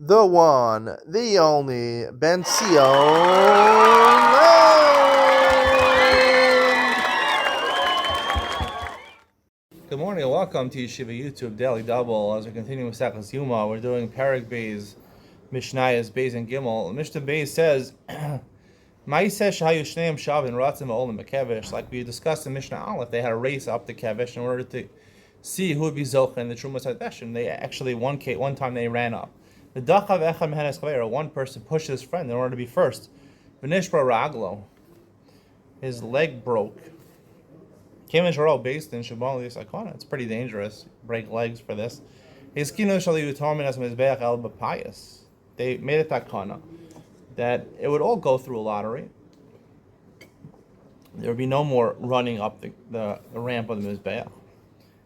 the one, the only, Ben Sion. Good morning and welcome to Yeshiva YouTube Daily Double. As we continue with Sechas Yoma, we're doing Perek Beis, Mishnayos Beis and Gimel. Mishnah Beis says, like we discussed in Mishnah Aleph, they had a race up to Kevish in order to see who would be Zocha in the Trumas HaDeshin. They actually, one time they ran up. The Dachav Echad Mehenes Chaveiro, one person pushed his friend in order to be first. V'nishbra Raglo, his leg broke. Came in Sharo based in Shabbat Sakana. It's pretty dangerous. Break legs for this. His kino shali utarmin as mizbeach el b'payas. They made a takana that it would all go through a lottery. There would be no more running up the ramp of the mizbeach.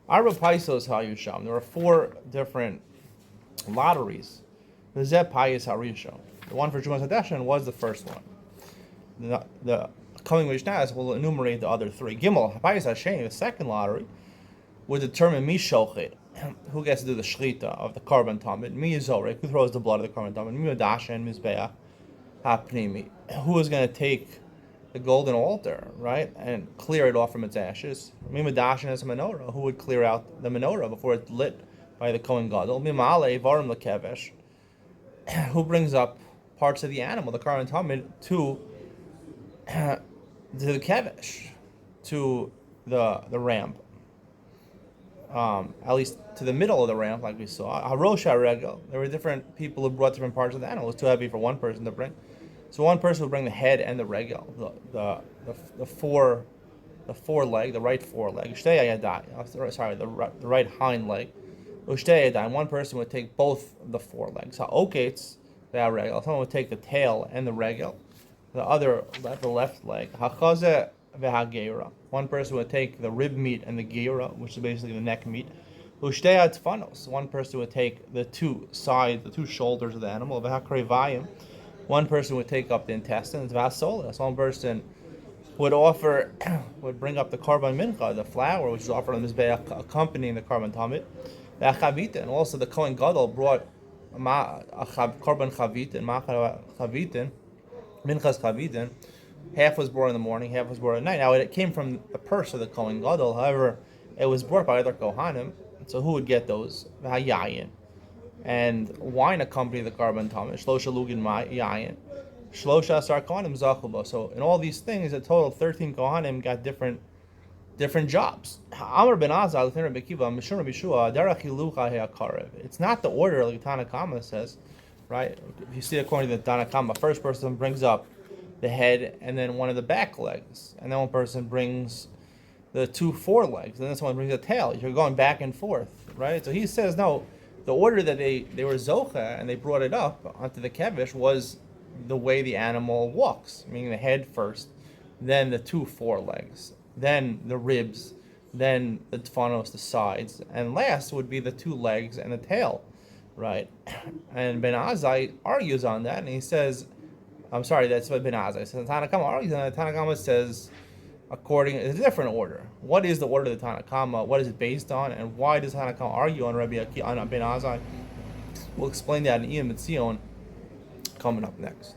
Arba paisos hayusham. There were 4 different lotteries. The Zeb Payas Harisha. The one for Trumas HaDeshin was the first one. The coming Mishnahs will enumerate the other 3. Gimel Payas Hashem, the second lottery, would determine mi shochet, who gets to do the shlita of the carbon tamid, mi yizorek, who throws the blood of the carbon tamid, mi yadasha and mizbeach hapnimi, who is going to take the golden altar, right, and clear it off from its ashes. Mi yadasha as a menorah, who would clear out the menorah before it's lit by the Kohen Gadol. Mi ma'alei varim lekevesh, who brings up parts of the animal, the carbon tamid, to the kevish, to the ramp, at least to the middle of the ramp, like we saw. Harosh haregel. There were different people who brought different parts of the animal. It was too heavy for one person to bring, so one person would bring the head and the regel, the four leg, the right foreleg. Sorry, the right hind leg. And one person would take both the 4 legs. Ha'oketz ve'haregel. Someone would take the tail and the regel. The left leg. Ha'chazeh ve'hageira. One person would take the rib meat and the geira, which is basically the neck meat. Ushtei ha'tzfanos. One person would take the 2 sides, the 2 shoulders of the animal. Ve'hakrevayim. One person would take up the intestines. Ve'hasolas. One person would bring up the korban mincha, the flour, which is offered on the mizbeach, accompanying the korban tamid. And also the Kohen Gadol brought korban chavitin, minchas chavitin. Half was brought in the morning, half was brought at night. Now it came from the purse of the Kohen Gadol. However, it was brought by other Kohanim. So who would get those? Yayin. And wine accompanied the korban tamid. Shlosha lugin yayin. Shlosha asar kohanim zachuba. So in all these things, a total 13 Kohanim got different jobs. It's not the order like Tana Kama says, right? If you see according to the Tana Kama, first person brings up the head and then one of the back legs, and then one person brings the 2 forelegs, and then someone brings the tail. You're going back and forth, right? So he says no. The order that they were zocha and they brought it up onto the kevish was the way the animal walks, meaning the head first, then the 2 forelegs, then the ribs, then the tfanos, the sides, and last would be the 2 legs and the tail, right? And Ben Azai argues on that, and he says, I'm sorry, that's what Ben Azai says. Tanakama argues on that. Tanakama says, it's a different order. What is the order of the Tanakama? What is it based on? And why does Tanakama argue on Ben Azai? We'll explain that in Iyam Mitzion coming up next.